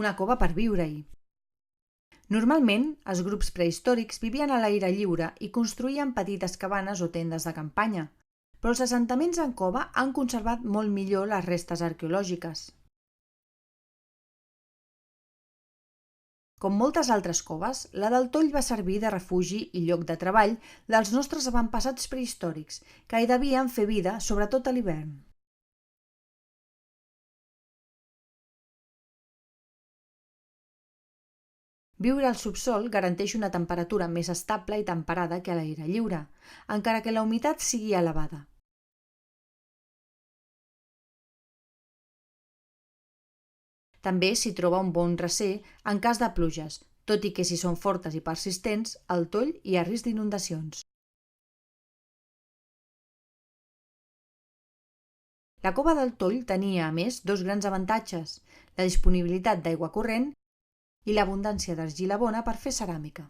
una cova per viure-hi. Normalment, els grups prehistòrics vivien a l'aire lliure i construïen petites cabanes o tendes de campanya, però els assentaments en cova han conservat molt millor les restes arqueològiques. Com moltes altres coves, la del Toll va servir de refugi i lloc de treball dels nostres avantpassats prehistòrics, que hi devien fer vida, sobretot a l'hivern. Viure al subsòl garanteix una temperatura més estable i temperada que a l'aire lliure, encara que la humitat sigui elevada. També s'hi troba un bon recer en cas de pluges, tot i que si són fortes i persistents, al Toll hi ha risc d'inundacions. La cova del Toll tenia, a més, dos grans avantatges: la disponibilitat d'aigua corrent i l'abundància d'argila bona per fer ceràmica.